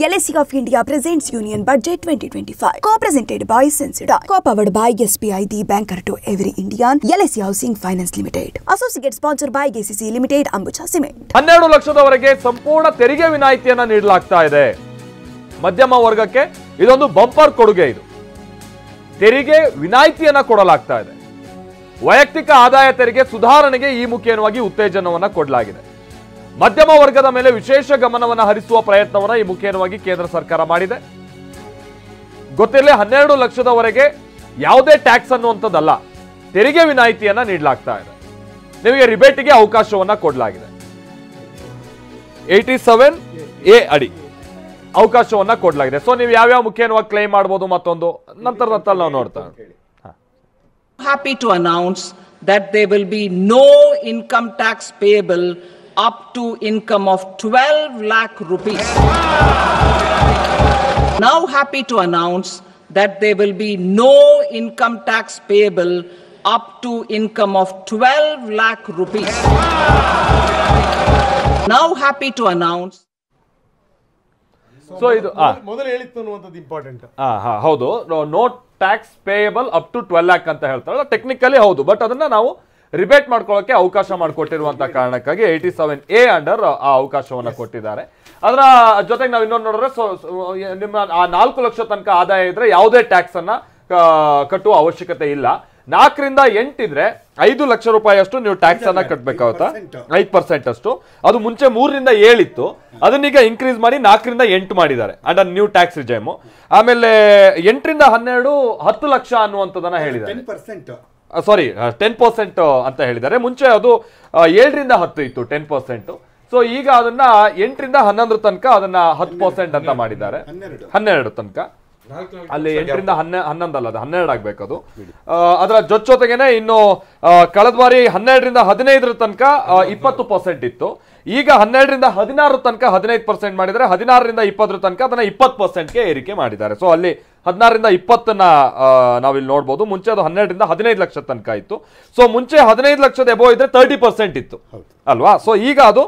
LIC of India presents Union Budget 2025. Co-presented by Sensodyne. Co-powered by SBI, the banker to every Indian. LIC Housing Finance Limited. Associate sponsored by KCC Limited, Ambuja Cement. 12 ಲಕ್ಷದವರೆಗೆ ಸಂಪೂರ್ಣ ತೆರಿಗೆ ವಿನಾಯಿತಿಯನ್ನು ನೀಡಲಾಗ್ತಾ ಇದೆ. ಮಧ್ಯಮ ವರ್ಗಕ್ಕೆ ಇದೊಂದು bumper ಕೊಡುಗೆ. ಇದು ತೆರಿಗೆ ವಿನಾಯಿತಿಯನ್ನು ಕೊಡಲಾಗ್ತಾ ಇದೆ. ವೈಯಕ್ತಿಕ ಆದಾಯ ತೆರಿಗೆ ಸುಧಾರಣೆಗೆ ಈ ಮುಖೇನವಾಗಿ ಉತ್ತೇಜನವನ್ನು ಕೊಡಲಾಗಿದೆ. ಮಧ್ಯಮ ವರ್ಗದ ಮೇಲೆ ವಿಶೇಷ ಗಮನವನ್ನು ಹರಿಸುವ ಪ್ರಯತ್ನವನ್ನು ಈ ಮುಖೇನವಾಗಿ ಕೇಂದ್ರ ಸರ್ಕಾರ ಮಾಡಿದೆ. ಗೊತ್ತಿರಲಿ, 12 ಲಕ್ಷದವರೆಗೆ ಯಾವುದೇ ಟ್ಯಾಕ್ಸ್ ಅನ್ನುವಂಥದ್ದಲ್ಲ, ತೆರಿಗೆ ವಿನಾಯಿತಿಯನ್ನ ನೀಡಲಾಗ್ತಾ ಇದೆ. ನಿಮಗೆ ರಿಬೇಟಿಗೆ ಅವಕಾಶವನ್ನ ಕೊಡಲಾಗಿದೆ. 87A ಅಡಿ ಅವಕಾಶವನ್ನ ಕೊಡಲಾಗಿದೆ. ಸೊ ನೀವು ಯಾವ್ಯಾವ ಮುಖೇನವಾಗಿ ಕ್ಲೈಮ್ ಮಾಡಬಹುದು ಮತ್ತೊಂದು ನಂತರದಲ್ಲಿ ನಾವು ನೋಡ್ತಾ Happy to announce that there will be no income tax payable up to income of 12 lakh rupees. Now happy to announce that there will be no income tax payable up to income of 12 lakh rupees. Now happy to announce. So ಇದು ಮೊದಲು ಹೇಳಿತ್ತು ಅನ್ನುವಂಥದ್ದು important. ಹೌದು, no tax payable up to 12 lakh ಅಂತ ಹೇಳ್ತಾರೆ. Technically ಹೌದು, but ಅದನ್ನ ನಾವು ರಿಬೇಟ್ ಮಾಡ್ಕೊಳ್ಳೋಕೆ ಅವಕಾಶ ಮಾಡಿಕೊಟ್ಟಿರುವಂತ ಕಾರಣಕ್ಕಾಗಿ 87A ಅಂಡರ್ ಆ ಅವಕಾಶವನ್ನ ಕೊಟ್ಟಿದ್ದಾರೆ. ಅದರ ಜೊತೆಗೆ ನಾವು ಇನ್ನೊಂದು ನೋಡಿದ್ರೆ, ನಿಮ್ಮ ಆ 4 ಲಕ್ಷ ತನಕ ಆದಾಯ ಇದ್ರೆ ಯಾವುದೇ ಟ್ಯಾಕ್ಸ್ ಅನ್ನ ಕಟ್ಟುವ ಅವಶ್ಯಕತೆ ಇಲ್ಲ. 4 ರಿಂದ 8 ಇದ್ರೆ 5 ಲಕ್ಷ ರೂಪಾಯಿ ಅಷ್ಟು ನೀವು ಟ್ಯಾಕ್ಸ್ ಅನ್ನ ಕಟ್ಟಬೇಕಾಗುತ್ತಾ, 5% ಅಷ್ಟು. ಅದು ಮುಂಚೆ 3 ರಿಂದ 7 ಇತ್ತು, ಅದನ್ನೀಗ ಇನ್ಕ್ರೀಸ್ ಮಾಡಿ 4 ರಿಂದ 8 ಮಾಡಿದ್ದಾರೆ ಅಂಡರ್ ನ್ಯೂ ಟ್ಯಾಕ್ಸ್ ರಿಜೈಮ್. ಆಮೇಲೆ 8 ರಿಂದ 12 10 ಲಕ್ಷ ಅನ್ನುವಂಥದ್ದನ್ನ ಹೇಳಿದ್ದಾರೆ. 10% ಅಂತ ಹೇಳಿದ್ದಾರೆ. ಮುಂಚೆ ಅದು 7 ರಿಂದ 10 ಇತ್ತು 10%. ಸೊ ಈಗ ಅದನ್ನ 8 ರಿಂದ 11 ತನಕ ಅದನ್ನ 10% ಅಂತ ಮಾಡಿದ್ದಾರೆ. 12 ತನಕ. ಅಲ್ಲಿ 8 ರಿಂದ 11 ಅಲ್ಲ, ಅದು 12 ಆಗ್ಬೇಕದು. ಅದರ ಜೊತೆಗೇನೆ ಇನ್ನು ಕಳೆದ ಬಾರಿ 12 ರಿಂದ 15 ತನಕ 20% ಇತ್ತು. ಈಗ 12 ರಿಂದ 16 ತನಕ 15% ಮಾಡಿದ್ದಾರೆ. 16 ರಿಂದ 20 ತನಕ ಅದನ್ನ 20%ಗೆ ಏರಿಕೆ ಮಾಡಿದ್ದಾರೆ. ಸೊ ಅಲ್ಲಿ 16 ರಿಂದ 20ನ್ನ ನಾವಿಲ್ಲಿ ನೋಡ್ಬೋದು. ಮುಂಚೆ ಅದು 12 ರಿಂದ 15 ಲಕ್ಷ ತನಕ ಇತ್ತು. ಸೊ ಮುಂಚೆ 15 ಲಕ್ಷದ ಎಬೋ ಇದ್ರೆ 30% ಇತ್ತು ಅಲ್ವಾ. ಸೊ ಈಗ ಅದು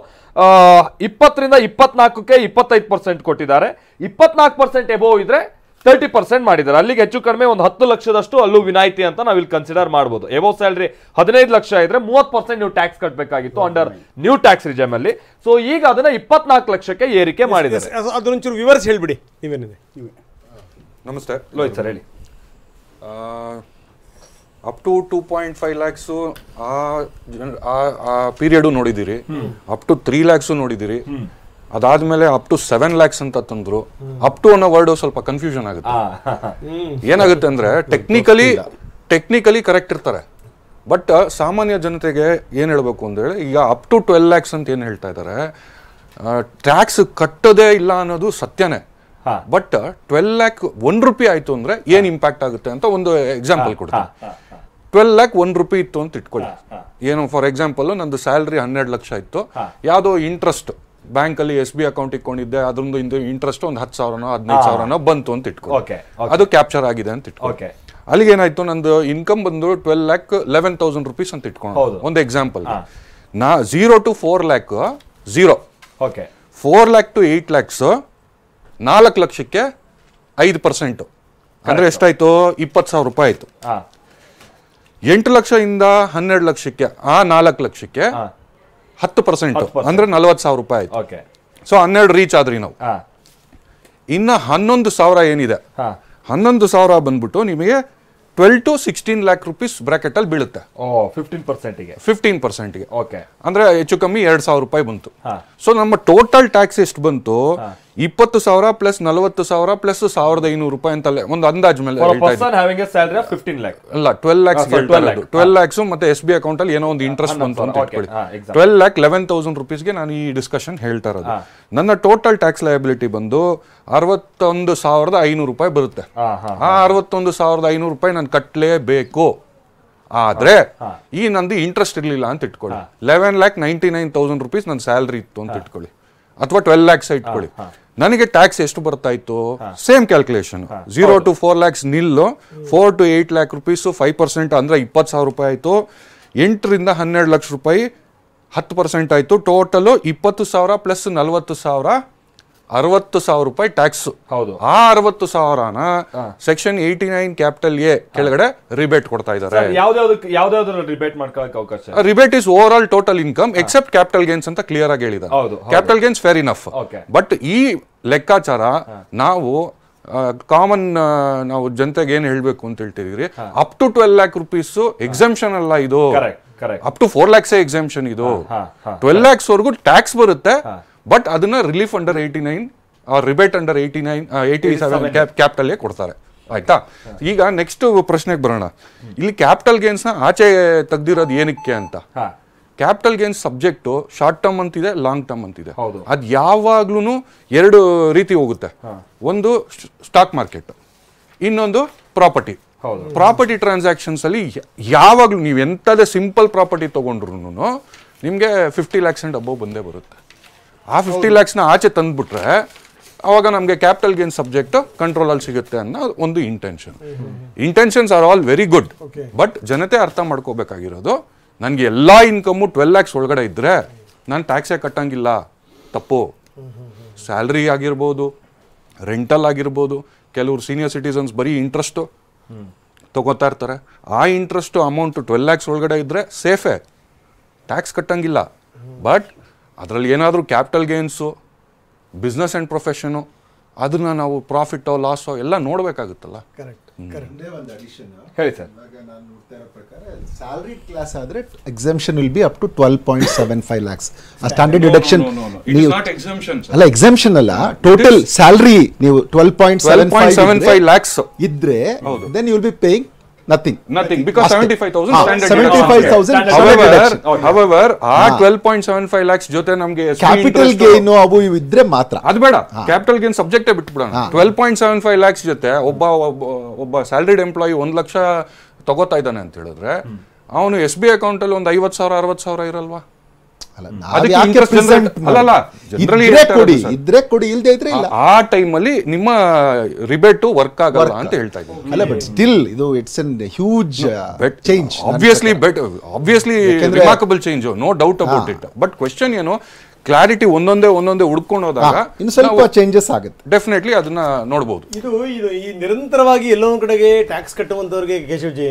20 ರಿಂದ 24ಕ್ಕೆ 25% ಕೊಟ್ಟಿದ್ದಾರೆ. 24% ಎಬೋ ಇದ್ರೆ 30% ಮಾಡಿದ್ದಾರೆ. ಅಲ್ಲಿಗೆ ಹೆಚ್ಚು ಕಡಿಮೆ ಒಂದು 10 ಲಕ್ಷದಷ್ಟು ಅಲ್ಲೂ ವಿನಾಯಿತಿ ಅಂತ ನಾವಿಲ್ಲಿ ಕನ್ಸಿಡರ್ ಮಾಡಬಹುದು. ಎಬೋ ಸ್ಯಾಲರಿ 15 ಲಕ್ಷ ಇದ್ರೆ 30% ನೀವು tax ಕಟ್ಟಬೇಕಾಗಿತ್ತು under new tax regime ಅಲ್ಲಿ. ಸೊ ಈಗ ಅದನ್ನ 24 ಲಕ್ಷಕ್ಕೆ ಏರಿಕೆ ಮಾಡಿದ್ದಾರೆ. ಅದೊಂಚೂರು ವಿವರಿಸಿ ಹೇಳ್ಬಿಡಿ ನೀವೇನಿದೆ. ನಮಸ್ತೆ ಲೋಹಿತ್ ಸರ್, ಹೇಳಿ. ಅಪ್ ಟು 2.5 lakhs ಆ ಪೀರಿಯಡು ನೋಡಿದಿರಿ, ಅಪ್ ಟು 3 lakhs ನೋಡಿದಿರಿ. ಅದಾದ್ಮೇಲೆ ಅಪ್ ಟು 7 lakhs ಅಂತ ತಂದ್ರು. ಅಪ್ ಟು ಅನ್ನೋ ವರ್ಡ್ ಸ್ವಲ್ಪ ಕನ್ಫ್ಯೂಷನ್ ಆಗುತ್ತೆ. ಏನಾಗುತ್ತೆ ಅಂದ್ರೆ ಟೆಕ್ನಿಕಲಿ ಕರೆಕ್ಟ್ ಇರ್ತಾರೆ, ಬಟ್ ಸಾಮಾನ್ಯ ಜನತೆಗೆ ಏನ್ ಹೇಳ್ಬೇಕು ಅಂದ್ರೆ, ಈಗ ಅಪ್ ಟು 12 lakhs ಅಂತ ಏನ್ ಹೇಳ್ತಾ ಇದಾರೆ, ಟ್ಯಾಕ್ಸ್ ಕಟ್ಟೋದೇ ಇಲ್ಲ ಅನ್ನೋದು ಸತ್ಯನೇ. ಬಟ್ 12 lakh 1 ರೂಪಾಯಿ ಆಯ್ತು ಅಂದ್ರೆ ಏನ್ ಇಂಪ್ಯಾಕ್ಟ್ ಆಗುತ್ತೆ ಅಂತ ಒಂದು ಎಕ್ಸಾಂಪಲ್ ಕೊಡ್ತೀನಿ. 12 lakh 1 ರೂಪಾಯಿ ಇತ್ತು ಅಂತ ಇಟ್ಕೊಳ್ಳಿ. ಏನು ಫಾರ್ ಎಕ್ಸಾಂಪಲ್, ನಂದು ಸ್ಯಾಲರಿ 12 ಲಕ್ಷ ಇತ್ತು. ಯಾವ್ದೋ ಇಂಟ್ರೆಸ್ಟ್ ಬ್ಯಾಂಕ್ ಅಲ್ಲಿ SBI ಅಕೌಂಟ್ ಇಟ್ಕೊಂಡಿದ್ದೆ, ಅದ್ರದ್ದು ಇಂಟ್ರೆಸ್ಟ್ ಒಂದು 10,000 15,000 ಬಂತು ಅಂತ ಇಟ್ಕೊಳ್ಳಿ. ಅದು ಕ್ಯಾಪ್ಚರ್ ಆಗಿದೆ ಅಂತ ಇಟ್ಕೊಳ್ಳಿ. ಅಲ್ಲಿಗೆ ಏನಾಯ್ತು, ನಂದು ಇನ್ಕಮ್ ಬಂದು 12 lakh 11,000 rupees ಅಂತ ಇಟ್ಕೊಂಡು ಒಂದು example. 0 to 4 lakh 0, 4 lakh to 8 lakhs 4 ಲಕ್ಷಕ್ಕೆ 5%, ಅಂದ್ರೆ ಎಷ್ಟಾಯ್ತು, 20,000 ರೂಪಾಯಿ ಆಯ್ತು. 8 ಲಕ್ಷದಿಂದ 12 ಲಕ್ಷಕ್ಕೆ ಆ 4 ಲಕ್ಷಕ್ಕೆ 10%, ಅಂದ್ರೆ 40,000 ರೂಪಾಯಿ ಆಯ್ತು. ಸೊ 12 ರೀಚ್ ಆದ್ರಿ ನಾವು. ಇನ್ನ 11,000 ಏನಿದೆ, 11,000 ಬಂದ್ಬಿಟ್ಟು ನಿಮಗೆ 12 to 16 lakh rupees ಬ್ರಾಕೆಟ್ ಅಲ್ಲಿ ಬೀಳುತ್ತೆ. 15%ಗೆ ಅಂದ್ರೆ ಹೆಚ್ಚು ಕಮ್ಮಿ 2,000 ರೂಪಾಯಿ ಬಂತು. ಸೊ ನಮ್ಮ ಟೋಟಲ್ ಟ್ಯಾಕ್ಸ್ ಎಷ್ಟು ಬಂತು, 20,000 ಪ್ಲಸ್ 40,000 ಪ್ಲಸ್ 1,500 ರೂಪಾಯಿ ಅಂತಲೇ ಒಂದು ಅಂದಾಜ್ ಮೇಲೆ ಅಲ್ಲ, 12 lakhs 12 lakhs ಮತ್ತೆ SBI ಅಕೌಂಟ್ ಅಲ್ಲಿ ಏನೋ ಒಂದು ಇಂಟ್ರೆಸ್ಟ್ ಬಂತು ಅಂತ ಇಟ್ಕೊಳ್ಳಿ. 12 lakh 11,000 rupeesಗೆ ನಾನು ಈ ಡಿಸ್ಕಷನ್ ಹೇಳ್ತಾ ಇರೋದು. ನನ್ನ ಟೋಟಲ್ ಟ್ಯಾಕ್ಸ್ ಲಯಬಿಲಿಟಿ ಬಂದು 61,500 ರೂಪಾಯಿ ಬರುತ್ತೆ. ಆ 61,500 ರೂಪಾಯಿ ನಾನು ಕಟ್ಟಲೇಬೇಕು. ಆದ್ರೆ ಈ ನಂದು ಇಂಟ್ರೆಸ್ಟ್ ಇರ್ಲಿಲ್ಲ ಅಂತ ಇಟ್ಕೊಳ್ಳಿ, 11,99,000 rupees ನನ್ನ ಸ್ಯಾಲರಿ ಇತ್ತು ಅಂತ ಇಟ್ಕೊಳ್ಳಿ, ಅಥವಾ 12 lakhs ಇಟ್ಕೊಳ್ಳಿ. ನನಗೆ ಟ್ಯಾಕ್ಸ್ ಎಷ್ಟು ಬರ್ತಾ ಇತ್ತು, ಸೇಮ್ ಕ್ಯಾಲ್ಕುಲೇಷನ್. 0 to 4 lakhs ನಿಲ್ಲು, 4 to 8 lakh rupees 5% ಅಂದ್ರೆ 20,000 ರೂಪಾಯಿ ಆಯ್ತು. 8 ರಿಂದ 12 ಲಕ್ಷ ರೂಪಾಯಿ 10% ಆಯ್ತು. ಟೋಟಲ್ 20,000 ಪ್ಲಸ್ 40,000 60,000 ರೂಪಾಯಿ ಟ್ಯಾಕ್ಸ್. ಹೌದು. ಆ 60,000ನ ಸೆಕ್ಷನ್ 89 ಕ್ಯಾಪಿಟಲ್ ಎ ಕೆಳಗಡೆ ರಿಬೇಟ್ ಕೊಡ್ತಾ ಇದ್ದಾರೆ. ಯಾವ್ದಾವ್ದು ರಿಬೇಟ್ ಮಾಡ್ಕೊಳಕ್ ಅವಕಾಶ? Rebate is overall total income except capital gains ಅಂತ ಕ್ಲಿಯರ್ ಆಗಿ ಹೇಳಿದ್ದಾರೆ. Capital gains fair enough. But ಈ ಲೆಕ್ಕಾಚಾರ ನಾವು ಕಾಮನ್ ನಾವು ಜನತೆಗೆ ಏನ್ ಹೇಳ್ಬೇಕು ಅಂತ ಹೇಳ್ತಿದೀವಿ, up to 12 lakh rupees exemption ಅಲ್ಲ ಇದು, ಅಪ್ ಟು 4 lakhs ಎಕ್ಸೆಂಪ್ಷನ್ ಇದು. 12 lakhs ವರೆಗೂ ಟ್ಯಾಕ್ಸ್ ಬರುತ್ತೆ, ಬಟ್ ಅದನ್ನ relief under 89 rebate under 87 capital ಕೊಡ್ತಾರೆ. ಆಯ್ತಾ? ಈಗ ನೆಕ್ಸ್ಟ್ ಪ್ರಶ್ನೆಗೆ ಬರೋಣ. ಇಲ್ಲಿ ಕ್ಯಾಪಿಟಲ್ ಗೇನ್ಸ್ ನ ಆಚೆ ತೆಗ್ದಿರೋದು ಏನಕ್ಕೆ ಅಂತ. Capital gains subject short term ಅಂತಿದೆ, ಲಾಂಗ್ ಟರ್ಮ್ ಅಂತಿದೆ. ಅದು ಯಾವಾಗ್ಲೂ ಎರಡು ರೀತಿ ಹೋಗುತ್ತೆ. ಒಂದು ಸ್ಟಾಕ್ ಮಾರ್ಕೆಟ್, ಇನ್ನೊಂದು ಪ್ರಾಪರ್ಟಿ. ಪ್ರಾಪರ್ಟಿ ಟ್ರಾನ್ಸಾಕ್ಷನ್ಸ್ ಅಲ್ಲಿ ಯಾವಾಗ್ಲೂ ನೀವು ಎಂತದೇ ಸಿಂಪಲ್ ಪ್ರಾಪರ್ಟಿ ತಗೊಂಡ್ರು ನಿಮ್ಗೆ 50 lakhs ಅಂಡ್ ಅಬೌವ್ ಬಂದೇ ಬರುತ್ತೆ. ಆ 50 lakhs ನ ಆಚೆ ತಂದ್ಬಿಟ್ರೆ ಅವಾಗ ನಮ್ಗೆ ಕ್ಯಾಪಿಟಲ್ ಗೇನ್ ಸಬ್ಜೆಕ್ಟ್ ಕಂಟ್ರೋಲ್ ಅಲ್ಲಿ ಸಿಗುತ್ತೆ ಅನ್ನೋ ಒಂದು intentions are all very good. But ಜನತೆ ಅರ್ಥ ಮಾಡ್ಕೋಬೇಕಾಗಿರೋದು, ನನ್ಗೆ ಎಲ್ಲಾ ಇನ್ಕಮ್ 12 lakhs ಒಳಗಡೆ ಇದ್ರೆ ನಾನು ಟ್ಯಾಕ್ಸೇ ಕಟ್ಟಂಗಿಲ್ಲ, ತಪ್ಪು. ಸ್ಯಾಲ್ರಿ ಆಗಿರ್ಬೋದು, ರೆಂಟಲ್ ಆಗಿರ್ಬೋದು, ಕೆಲವರು ಸೀನಿಯರ್ ಸಿಟಿಸನ್ಸ್ ಬರೀ ಇಂಟ್ರೆಸ್ಟ್ ತಗೋತಾ ಇರ್ತಾರೆ. ಆ ಇಂಟ್ರೆಸ್ಟ್ ಅಮೌಂಟ್ 12 lakhs ಒಳಗಡೆ ಇದ್ರೆ ಸೇಫೇ, ಟ್ಯಾಕ್ಸ್ ಕಟ್ಟಂಗಿಲ್ಲ. ಬಟ್ ಅದರಲ್ಲಿ ಏನಾದರೂ capital gains, business and profession, ಅದನ್ನ ನಾವು ಪ್ರಾಫಿಟೋ ಲಾಸೋ ಎಲ್ಲ ನೋಡ್ಬೇಕಾಗುತ್ತಲ್ಲ. ಹೇಳಿ ಸರ್. ಸ್ಯಾಲರಿ ಕ್ಲಾಸ್ ಆದ್ರೆ exemption will be up to 12.75 lakhs. ಆ ಸ್ಟ್ಯಾಂಡರ್ಡ್ ಡಿಡಕ್ಷನ್ ಅಲ್ಲ, ಎಕ್ಸೆಂಪ್ಷನ್ ಅಲ್ಲ, ಟೋಟಲ್ ಸ್ಯಾಲರಿ ನೀವು 12.75 lakhs ಇದ್ರೆ then you will be paying nothing because 75,000 however ಆ 12.75 lakhs ಜೊತೆ ನಮಗೆ ಕ್ಯಾಪಿಟಲ್ ಗೇನ್ ಅವು ಇದ್ರೆ ಮಾತ್ರ ಅದು ಬೇಡ, ಕ್ಯಾಪಿಟಲ್ ಗೇನ್ ಸಬ್ಜೆಕ್ಟ್ ಬಿಟ್ಬಿಡೋಣ. 12.75 lakhs ಜೊತೆ ಒಬ್ಬ ಸ್ಯಾಲರಿಡ್ ಎಂಪ್ಲಾಯಿ 1 ಲಕ್ಷ ತಗೋತಾ ಇದ್ದಾನೆ ಅಂತ ಹೇಳಿದ್ರೆ ಅವನು SBI ಅಕೌಂಟ್ ಅಲ್ಲಿ ಒಂದು 50,000 60,000 ಇರಲ್ವಾ? ಇದ್ರೆ ಕೊಡಿ, ಇಲ್ದೇ ಇದ್ರೆ ಇಲ್ಲ. ಆ ಟೈಮ್ ಅಲ್ಲಿ ನಿಮ್ಮ ರಿಬೇಟ್ ವರ್ಕ್ ಆಗಲ್ಲ ಅಂತ ಹೇಳ್ತಾ ಇದ್ದೀನಿ. ಅಲ್ಲ, ಬಟ್ ಸ್ಟಿಲ್ ಇದು it's an huge change. Obviously remarkable change, no doubt about it. But question ಏನು, ಕ್ಲಾರಿಟಿ ಒಂದೊಂದೇ ಹುಡ್ಕೊಂಡು ಹೋದಾಗ ಇನ್ನು ಸ್ವಲ್ಪ ಚೇಂಜಸ್ ಆಗುತ್ತೆ. ಡೆಫಿನೆಟ್ಲಿ ಅದನ್ನ ನೋಡಬಹುದು. ಇದು ಈ ನಿರಂತರವಾಗಿ ಎಲ್ಲೋ ಒಂದ್ ಕಡೆಗೆ ಟ್ಯಾಕ್ಸ್ ಕಟ್ಟುವಂತವ್ರಿಗೆ ಕೇಶವ್ಜಿ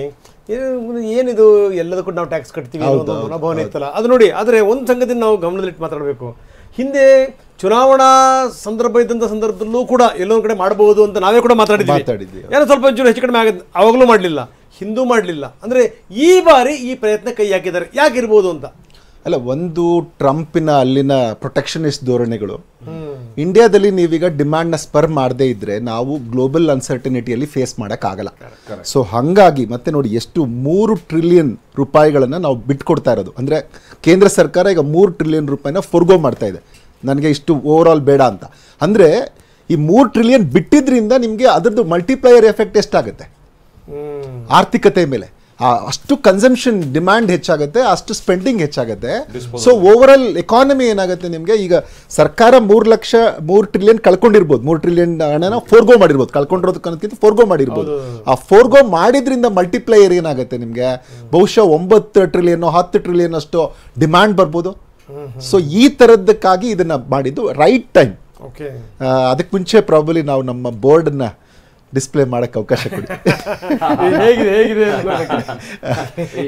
ಏನಿದು ಎಲ್ಲದಕ್ಕೂ ನಾವು ಟ್ಯಾಕ್ಸ್ ಕಟ್ತೀವಿ ಅನ್ನೋ ಮನೋಭಾವನೆ ಇತ್ತಲ್ಲ, ಅದು ನೋಡಿ. ಆದರೆ ಒಂದು ಸಂಗತಿನ ನಾವು ಗಮನದಲ್ಲಿಟ್ಟು ಮಾತಾಡಬೇಕು. ಹಿಂದೆ ಚುನಾವಣಾ ಸಂದರ್ಭ ಇದ್ದಂಥ ಸಂದರ್ಭದಲ್ಲೂ ಕೂಡ ಎಲ್ಲೊಂದು ಕಡೆ ಮಾಡಬಹುದು ಅಂತ ನಾವೇ ಕೂಡ ಮಾತಾಡಿದ್ವಿ. ಏನೋ ಸ್ವಲ್ಪ ಒಂಚೂರು ಹೆಚ್ಚು ಕಡಿಮೆ ಆಗುತ್ತೆ, ಅವಾಗಲೂ ಮಾಡಲಿಲ್ಲ, ಹಿಂದೂ ಮಾಡಲಿಲ್ಲ. ಅಂದರೆ ಈ ಬಾರಿ ಈ ಪ್ರಯತ್ನ ಕೈ ಹಾಕಿದ್ದಾರೆ, ಯಾಕಿರ್ಬೋದು ಅಂತ. ಅಲ್ಲ, ಒಂದು ಟ್ರಂಪಿನ ಅಲ್ಲಿನ ಪ್ರೊಟೆಕ್ಷನಿಸ್ಟ್ ಧೋರಣೆಗಳು, ಇಂಡಿಯಾದಲ್ಲಿ ನೀವೀಗ ಡಿಮ್ಯಾಂಡ್ನ ಸ್ಪರ್ ಮಾಡದೇ ಇದ್ರೆ ನಾವು ಗ್ಲೋಬಲ್ ಅನ್ಸರ್ಟನಿಟಿಯಲ್ಲಿ ಫೇಸ್ ಮಾಡೋಕ್ಕಾಗಲ್ಲ. ಸೊ ಹಾಗಾಗಿ ಮತ್ತೆ ನೋಡಿ, ಎಷ್ಟು 3 ಟ್ರಿಲಿಯನ್ ರೂಪಾಯಿಗಳನ್ನು ನಾವು ಬಿಟ್ಕೊಡ್ತಾ ಇರೋದು. ಅಂದರೆ ಕೇಂದ್ರ ಸರ್ಕಾರ ಈಗ 3 ಟ್ರಿಲಿಯನ್ ರೂಪಾಯಿನ ಫೋರ್ಗೋ ಮಾಡ್ತಾ ಇದೆ, ನನಗೆ ಇಷ್ಟು ಓವರ್ ಆಲ್ ಬೇಡ ಅಂತ. ಅಂದರೆ ಈ 3 ಟ್ರಿಲಿಯನ್ ಬಿಟ್ಟಿದ್ರಿಂದ ನಿಮಗೆ ಅದರದ್ದು ಮಲ್ಟಿಪ್ಲೈಯರ್ ಎಫೆಕ್ಟ್ ಎಷ್ಟಾಗುತ್ತೆ ಆರ್ಥಿಕತೆ ಮೇಲೆ. ಅಷ್ಟು ಕನ್ಸಂಪ್ಷನ್ ಡಿಮ್ಯಾಂಡ್ ಹೆಚ್ಚಾಗುತ್ತೆ, ಅಷ್ಟು ಸ್ಪೆಂಡಿಂಗ್ ಹೆಚ್ಚಾಗುತ್ತೆ. ಸೊ ಓವರ್ ಆಲ್ ಎಕಾನಮಿ ಏನಾಗುತ್ತೆ ನಿಮಗೆ, ಈಗ ಸರ್ಕಾರ 3 ಟ್ರಿಲಿಯನ್ ಕಳ್ಕೊಂಡಿರ್ಬೋದು, 3 ಟ್ರಿಲಿಯನ್ ಹಣನ ಫೋರ್ಗೋ ಮಾಡಿರ್ಬೋದು, ಕಳ್ಕೊಂಡಿರೋದಕ್ಕಿಂತ ಫೋರ್ಗೋ ಮಾಡಿರ್ಬೋದು. ಆ ಫೋರ್ಗೋ ಮಾಡಿದ್ರಿಂದ ಮಲ್ಟಿಪ್ಲೈಯರ್ ಏನಾಗುತ್ತೆ ನಿಮಗೆ, ಬಹುಶಃ 9 ಟ್ರಿಲಿಯನ್ 10 ಟ್ರಿಲಿಯನ್ ಅಷ್ಟು ಡಿಮ್ಯಾಂಡ್ ಬರ್ಬೋದು. ಸೊ ಈ ಥರದ್ದಕ್ಕಾಗಿ ಇದನ್ನ ಮಾಡಿದ್ದು ರೈಟ್ ಟೈಮ್. ಅದಕ್ಕೆ ಮುಂಚೆ ಪ್ರಾಬಲಿ ನಾವು ನಮ್ಮ ಬೋರ್ಡನ್ನ ಡಿಸ್ಪ್ಲೇ ಮಾಡಕ್ಕೆ ಅವಕಾಶ ಕೊಡಿ. ಹೇಗಿದೆ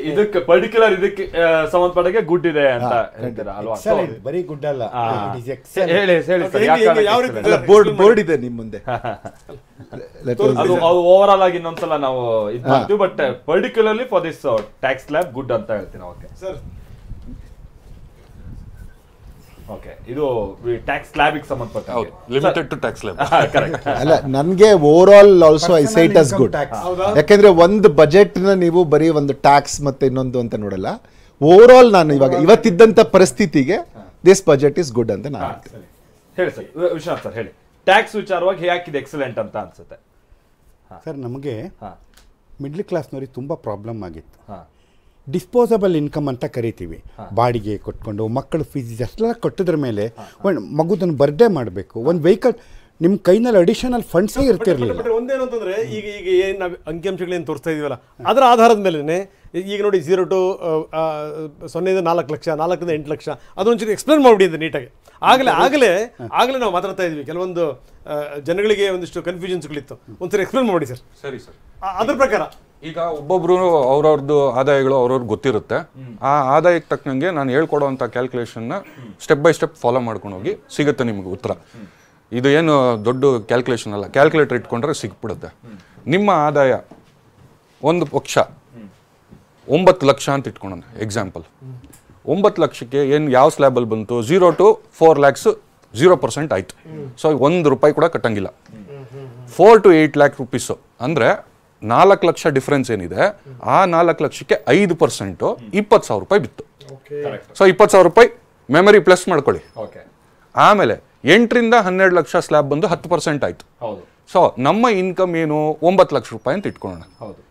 ಇದಕ್ಕೆ ಪರ್ಟಿಕ್ಯುಲರ್ ಇದಕ್ಕೆ ಸಂಬಂಧಪಟ್ಟ ಗುಡ್ ಇದೆ ಅಂತ ಹೇಳ್ತೀರಾ ಅಲ್ವಾ? ಬರೀ ಗುಡ್ ಅಲ್ಲ, ಹೇಳಿ. ಬೋರ್ಡ್ ಇದೆ ನಿಮ್ಮ ಮುಂದೆ. ಅದು ಓವರ್ ಆಲ್ ಆಗಿ ಇನ್ನೊಂದ್ಸಲ ನಾವು ಇದು ಮಾಡ್ತೀವಿ, but particularly for this tax slab good ಅಂತ ಹೇಳ್ತೀನಿ. ಓಕೆ, ಇದು ಟ್ಯಾಕ್ಸ್ ಸ್ಲ್ಯಾಬಿಗೆ ಸಂಬಂಧಪಟ್ಟ limited to tax slab. Correct. ಅಲ್ಲ, ನನಗೆ overall also I say it as good. ಯಾಕೆಂದ್ರೆ ಒಂದು ಬಜೆಟ್ನ ನೀವು ಬರೀ ಒಂದು ಟ್ಯಾಕ್ಸ್ ಮತ್ತೆ ಇನ್ನೊಂದು ಅಂತ ನೋಡಲ್ಲ. ಓವರ್ ಆಲ್ ನಾನು ಇವತ್ತಿದ್ದಂತ ಪರಿಸ್ಥಿತಿಗೆ ದಿಸ್ ಬಜೆಟ್ ಇಸ್ ಗುಡ್ ಅಂತ ನಾನು ಹೇಳ್ತೀನಿ. ಹೇಳಿ ಸರ್, ವಿಶ್ವನಾಥ್ ಸರ್ ಹೇಳಿ. ಟ್ಯಾಕ್ಸ್ ವಿಚಾರವಾಗಿ ಯಾಕಿದೆ ಎಕ್ಸಲೆಂಟ್ ಅಂತ ಅನ್ಸುತ್ತೆ ಸರ್? ನಮಗೆ ಮಿಡ್ಲ್ ಕ್ಲಾಸ್ನವ್ರಿಗೆ ತುಂಬ ಪ್ರಾಬ್ಲಮ್ ಆಗಿತ್ತು. ಡಿಸ್ಪೋಸಬಲ್ ಇನ್ಕಮ್ ಅಂತ ಕರಿತೀವಿ. ಬಾಡಿಗೆ ಕೊಟ್ಕೊಂಡು ಮಕ್ಕಳು ಫೀಸ್ ಎಲ್ಲ ಕೊಟ್ಟಿದ್ರ ಮೇಲೆ ಒಂದು ಮಗುದನ್ನು ಬರ್ಡೇ ಮಾಡಬೇಕು, ಒಂದು ವೆಹಿಕಲ್ ನಿಮ್ಮ ಕೈನಲ್ಲಿ ಅಡಿಷನಲ್ ಫಂಡ್ಸೇ ಇರ್ತಿರ್ಲಿಲ್ಲ. ಬಟ್ ಒಂದೇನು ಅಂತಂದ್ರೆ ಈಗ ಈಗ ಏನು ನಾವು ಅಂಕಿಅಂಶಗಳೇನು ತೋರಿಸ್ತಾ ಇದೀವಲ್ಲ ಅದರ ಆಧಾರದ ಮೇಲೆ ಈಗ ನೋಡಿ 0 to 0 4 ಲಕ್ಷ 4 8 ಲಕ್ಷ ಅದೊಂಚೂರು ಎಕ್ಸ್ಪ್ಲೇನ್ ಮಾಡಿಬಿಡಿ ಅಂತ ನೀಟಾಗಿ. ಆಗಲೇ ನಾವು ಮಾತಾಡ್ತಾ ಇದ್ವಿ, ಕೆಲವೊಂದು ಜನಗಳಿಗೆ ಒಂದಿಷ್ಟು ಕನ್ಫ್ಯೂಷನ್ಸ್ಗಳಿತ್ತು, ಒಂದ್ಸರಿ ಎಕ್ಸ್ಪ್ಲೇನ್ ಮಾಡಿ ಸರ್. ಸರಿ ಸರ್, ಅದ್ರ ಪ್ರಕಾರ ಈಗ ಒಬ್ಬೊಬ್ರು ಅವ್ರವ್ರದ್ದು ಆದಾಯಗಳು ಅವ್ರವ್ರಿಗೆ ಗೊತ್ತಿರುತ್ತೆ. ಆ ಆದಾಯಕ್ಕೆ ತಕ್ಕಂಗೆ ನಾನು ಹೇಳ್ಕೊಡೋವಂಥ ಕ್ಯಾಲ್ಕುಲೇಷನ್ನ ಸ್ಟೆಪ್ ಬೈ ಸ್ಟೆಪ್ ಫಾಲೋ ಮಾಡ್ಕೊಂಡು ಹೋಗಿ ಸಿಗುತ್ತೆ ನಿಮಗೆ ಉತ್ತರ. ಇದು ಏನು ದೊಡ್ಡ ಕ್ಯಾಲ್ಕುಲೇಷನ್ ಅಲ್ಲ, ಕ್ಯಾಲ್ಕುಲೇಟರ್ ಇಟ್ಕೊಂಡ್ರೆ ಸಿಕ್ಬಿಡುತ್ತೆ. ನಿಮ್ಮ ಆದಾಯ ಒಂದು ಪಕ್ಷ 9 ಲಕ್ಷ ಅಂತ ಇಟ್ಕೊಳ್ಳೋಣ ಎಕ್ಸಾಂಪಲ್. 9 ಲಕ್ಷಕ್ಕೆ ಏನು ಯಾವ ಸ್ಲ್ಯಾಬಲ್ಲಿ ಬಂತು? 0 to 4 lakhs 0% ಆಯಿತು. ಸೊ ₹1 ಕೂಡ ಕಟ್ಟಂಗಿಲ್ಲ. 4 to 8 lakh rupees ಅಂದರೆ 4 ಲಕ್ಷ ಡಿಫ್ರೆನ್ಸ್ ಏನಿದೆ, ಆ 4 ಲಕ್ಷಕ್ಕೆ 5% ₹20,000 ಬಿತ್ತು. ಸೊ ₹20,000 ಮೆಮರಿ ಪ್ಲಸ್ ಮಾಡ್ಕೊಳ್ಳಿ. ಆಮೇಲೆ 8 ರಿಂದ 12 ಲಕ್ಷ ಸ್ಲ್ಯಾಬ್ ಬಂದು 10% ಆಯ್ತು. ಸೊ ನಮ್ಮ ಇನ್ಕಮ್ ಏನು? ₹9 ಲಕ್ಷ ಅಂತ ಇಟ್ಕೊಳ್ಳೋಣ,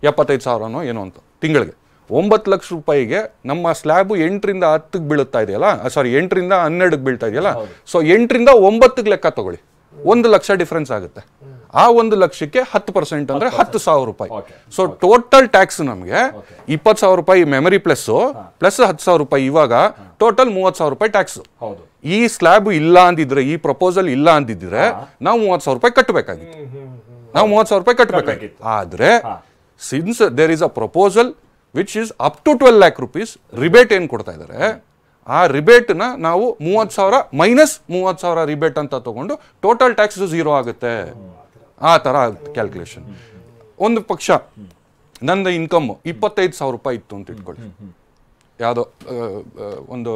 75,000 ಏನೋ ಅಂತ ತಿಂಗಳಿಗೆ. 9 ಲಕ್ಷ ರೂಪಾಯಿಗೆ ನಮ್ಮ ಸ್ಲ್ಯಾಬ್ 8 ರಿಂದ 10 ಬೀಳುತ್ತಾ ಇದೆಯಲ್ಲ, ಸಾರಿ 8 ರಿಂದ 12 ಬೀಳ್ತಾ ಇದೆಯಲ್ಲ. ಸೊ 8 ರಿಂದ 9 ಲೆಕ್ಕ ತಗೊಳ್ಳಿ, 1 ಲಕ್ಷ ಡಿಫ್ರೆನ್ಸ್ ಆಗುತ್ತೆ. ಆ 1 ಲಕ್ಷಕ್ಕೆ 10% ಅಂದ್ರೆ ₹10,000. ಸೊ ಟೋಟಲ್ ಟ್ಯಾಕ್ಸ್ ನಮಗೆ ₹20,000 ಮೆಮರಿ ಪ್ಲಸ್ ₹10,000. ಇವಾಗ ಟೋಟಲ್ ₹30,000 ಟ್ಯಾಕ್ಸ್. ಈ ಸ್ಲ್ಯಾಬ್ ಇಲ್ಲ ಅಂದಿದ್ರೆ, ಈ ಪ್ರಪೋಸಲ್ ಇಲ್ಲ ಅಂದಿದ್ರೆ ನಾವು ₹30,000 ಕಟ್ಟಬೇಕಾಗಿತ್ತು. ನಾವು ₹30,000 ಕಟ್ಟಬೇಕಾಗಿತ್ತು. ಆದ್ರೆ since there is a proposal which is up to 12 lakh rupees, rebate ಏನು ಕೊಡ್ತಾ ಇದ್ದಾರೆ, ಆ ರಿಬೇಟ್ನ ನಾವು 30,000 ಮೈನಸ್ 30,000 ರಿಬೇಟ್ ಅಂತ ತಗೊಂಡು ಟೋಟಲ್ ಟ್ಯಾಕ್ಸ್ 0 ಆಗುತ್ತೆ. ಆ ಥರ ಕ್ಯಾಲ್ಕುಲೇಷನ್. ಒಂದು ಪಕ್ಷ ನನ್ನ ಇನ್ಕಮ್ ₹25,000 ಇತ್ತು ಅಂತ ಇಟ್ಕೊಳ್ಳಿ, ಯಾವುದೋ ಒಂದು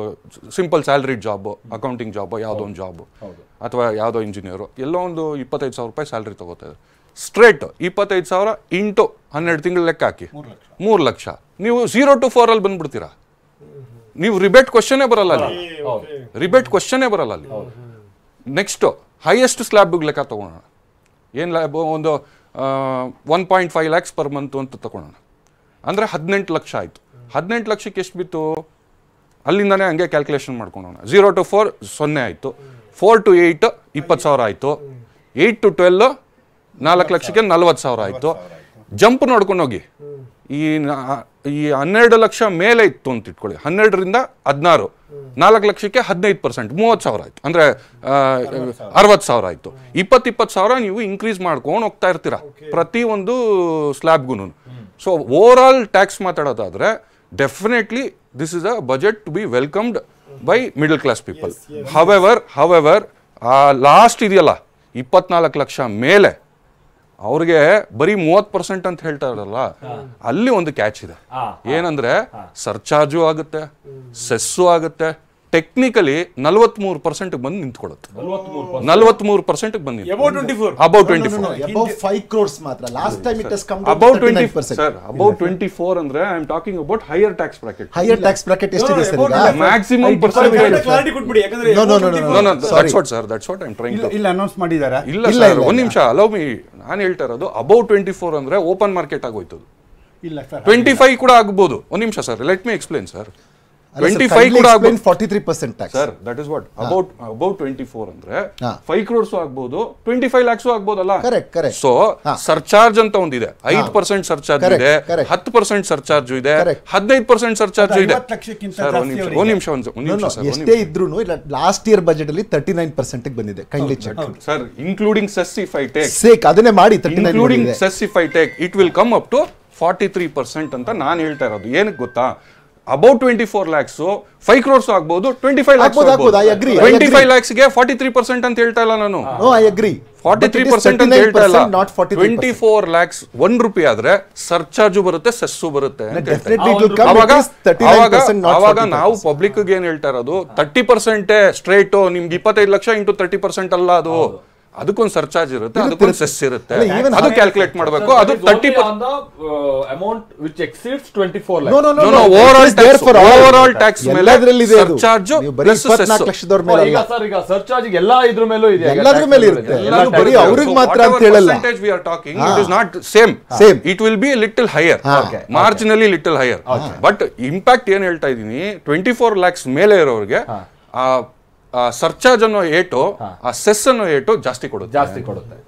simple salaried job, accounting job, ಯಾವುದೋ ಒಂದು ಜಾಬು, ಅಥವಾ ಯಾವುದೋ ಇಂಜಿನಿಯರು, ಎಲ್ಲೋ ಒಂದು ₹25,000 ಸ್ಯಾಲ್ರಿ ತಗೋತಾರೆ. ಸ್ಟ್ರೇಟ್ 25,000 ಇಂಟು 12 ತಿಂಗಳು ಲೆಕ್ಕ ಹಾಕಿ 3 ಲಕ್ಷ. ನೀವು 0 to 4 ಅಲ್ಲಿ ಬಂದ್ಬಿಡ್ತೀರಾ. ನೀವು ರಿಬೇಟ್ ಕ್ವಶನೇ ಬರಲ್ಲ ಅಲ್ಲಿ, ರಿಬೇಟ್ ಕ್ವಶನೇ ಬರಲ್ಲ ಅಲ್ಲಿ. ನೆಕ್ಸ್ಟ್ ಹೈಯೆಸ್ಟ್ ಸ್ಲ್ಯಾಬ್ಗೆ ಲೆಕ್ಕ ತಗೊಳ್ಳೋಣ. ಏನು ಲ್ಯಾಬ್? ಒಂದು 1.5 lakhs ಪರ್ ಮಂತ್ ಅಂತ ತಗೊಳ್ಳೋಣ. ಅಂದರೆ 18 ಲಕ್ಷ ಆಯಿತು. 18 ಲಕ್ಷಕ್ಕೆ ಎಷ್ಟು ಬಿತ್ತು? ಅಲ್ಲಿಂದನೇ ಹಂಗೆ ಕ್ಯಾಲ್ಕುಲೇಷನ್ ಮಾಡ್ಕೊಂಡೋಣ. 0 to 4 0 ಆಯಿತು, 4 to 8 20,000 ಆಯಿತು, 8 to 12 4 ಲಕ್ಷಕ್ಕೆ 40,000 ಆಯಿತು. ಜಂಪ್ ನೋಡ್ಕೊಂಡು ಹೋಗಿ, ಈ 12 ಲಕ್ಷ ಮೇಲೆ ಇತ್ತು ಅಂತ ಇಟ್ಕೊಳ್ಳಿ, 12 ರಿಂದ 16 4 ಲಕ್ಷಕ್ಕೆ 15% 30,000 ಆಯ್ತು. ಅಂದ್ರೆ 60,000 ಆಯ್ತು. 20,000 ನೀವು ಇನ್ಕ್ರೀಸ್ ಮಾಡ್ಕೊಂಡು ಹೋಗ್ತಾ ಇರ್ತೀರಾ ಪ್ರತಿ ಒಂದು ಸ್ಲ್ಯಾಬ್ಗೂ. ಸೊ ಓವರ್ ಆಲ್ ಟ್ಯಾಕ್ಸ್ ಮಾತಾಡೋದಾದ್ರೆ definitely this is a budget to be welcomed by middle class people. However ಆ ಲಾಸ್ಟ್ ಇದೆಯಲ್ಲ 24 ಲಕ್ಷ ಮೇಲೆ ಅವ್ರಿಗೆ ಬರೀ 30% ಅಂತ ಹೇಳ್ತಾ ಇರಲ್ಲ, ಅಲ್ಲಿ ಒಂದು ಕ್ಯಾಚ್ ಇದೆ. ಏನಂದ್ರೆ ಸರ್ಚಾರ್ಜು ಆಗುತ್ತೆ, ಸೆಸ್ಸು ಆಗುತ್ತೆ. ಟೆಕ್ನಿಕಲಿ 43% ಬಂದು ನಿಂತ್ಕೊಳ್ಳುತ್ತೆ. 43% ಬಂದು ಅಬೌಟ್ 5 crores ಮಾತ್ರ. Last time it has come about 20%. Sir about 24 ಅಂದ್ರೆ I am talking about higher tax bracket. Higher tax bracket ಎಷ್ಟಿದೆ ಸರ್ ಈಗ? ಮ್ಯಾಕ್ಸಿಮಮ್ ಪರ್ಸೆಂಟೇಜ್ ಕ್ಲಾರಿಟಿ ಕೊಟ್ಬಿಡಿ, ಯಾಕಂದ್ರೆ that's what I'm trying to. ಇಲ್ಲ ಅನೌನ್ಸ್ ಮಾಡಿದಾರಾ? ಇಲ್ಲ ಸರ್, ಒಂದು ನಿಮಿಷ ಅಲೋ ಮೀ. ನಾನು ಹೇಳ್ತಾ ಇರೋದು ಅಬೌಟ್ 24 ಅಂದ್ರೆ ಓಪನ್ ಮಾರ್ಕೆಟ್ ಆಗೋಯ್ತು. ಇಲ್ಲ ಸರ್, 25 ಕೂಡ ಆಗಬಹುದು. ಒಂದು ನಿಮಿಷ sir, let me explain sir. 25 ಕೂಡ ಆಗಬಹುದು. 43% tax sir, that is what about 24 ಅಂದ್ರೆ 5 crores ಆಗ್ಬಹುದು, 25 lakhs ಆಗ್ಬಹುದಲ್ಲ. ಕರೆಕ್ಟ್. ಸೊ ಸರ್ಚಾರ್ಜ್ ಅಂತ ಒಂದಿದೆ, 5% ಸರ್ಚಾರ್ಜ್ ಇದೆ, 10% ಸರ್ಚಾರ್ಜ್ ಇದೆ, 15% ಸರ್ಚಾರ್ಜ್ ಇದೆ. ಒಂದು ನಿಮಿಷ ಸರ್, ಎಷ್ಟೇ ಇದ್ರೂ ಲಾಸ್ಟ್ ಇಯರ್ ಬಜೆಟ್ ಅಲ್ಲಿ 39% ಬಂದಿದೆ. Kindly check sir, including cess if I take, ಸೇಕ್ ಅದನ್ನೇ ಮಾಡಿ 39 including cess if I take it will come up to 43% ಅಂತ ನಾನು ಹೇಳ್ತಾ ಇರೋದು. ಏನಕ್ಕೆ ಗೊತ್ತಾ? ಅಬೌಟ್ 24 lakhs 5 crores ಆಗ್ಬಹುದು, 25 lakhs ಆಗ್ಬಹುದು. 25 lakhs ಗೆ 43% ಅಂತ ಹೇಳ್ತಾ ಇಲ್ಲ ನಾನು. No, I agree. 43% ಅಂತ ಹೇಳ್ತಾ ಇಲ್ಲ. 24 lakhs ₹1 ಆದ್ರೆ ಸರ್ಚಾರ್ಜು ಬರುತ್ತೆ, ಸೆಸ್ಸು ಬರುತ್ತೆ. ಅವಾಗ ನಾವು ಪಬ್ಲಿಕ್ ಏನ್ ಹೇಳ್ತಾ ಇರೋದು, 30% ಸ್ಟ್ರೇಟ್ ನಿಮ್ಗೆ 25 ಲಕ್ಷ ಇಂಟು 30% ಅಲ್ಲ, ಅದು ಅದಕ್ಕೊಂದು ಸರ್ಚಾರ್ಜ್ ಇರುತ್ತೆ, ಅದಕ್ಕೊಂದು ಸೆಸ್ ಇರುತ್ತೆ, ಅದು ಕ್ಯಾಲ್ಕುಲೇಟ್ ಮಾಡಬೇಕು. ಅದು 30% amount which exceeds 24 lakhs. No, over all tax ಮೇಲೆ ಸರ್ಚಾರ್ಜ್ ಪ್ಲಸ್ ಸೆಸ್. ಈಗ ಸರ್, ಈಗ ಸರ್ಚಾರ್ಜ್ ಎಲ್ಲಾ ಇದ್ರ ಮೇಲೂ ಇದೆ, ಎಲ್ಲಾದ್ರ ಮೇಲೆ ಇರುತ್ತೆ. ಬರೀ ಅವ್ರಿಗೆ ಮಾತ್ರ ಅಂತ ಹೇಳಲ್ಲ. Percentage we are talking, it is not same. It will be little higher, ಮಾರ್ಜಿನಲಿ little higher. But impact ಏನ್ ಹೇಳ್ತಾ ಇದೀನಿ, 24 lakhs ಮೇಲೆ ಇರೋರಿಗೆ ಸರ್ಚಾರ್ಜ್ ಅನ್ನೋ ಏಟು ಆ ಸೆಸ್ ಅನ್ನೋ ಏಟು ಜಾಸ್ತಿ ಕೊಡುತ್ತೆ.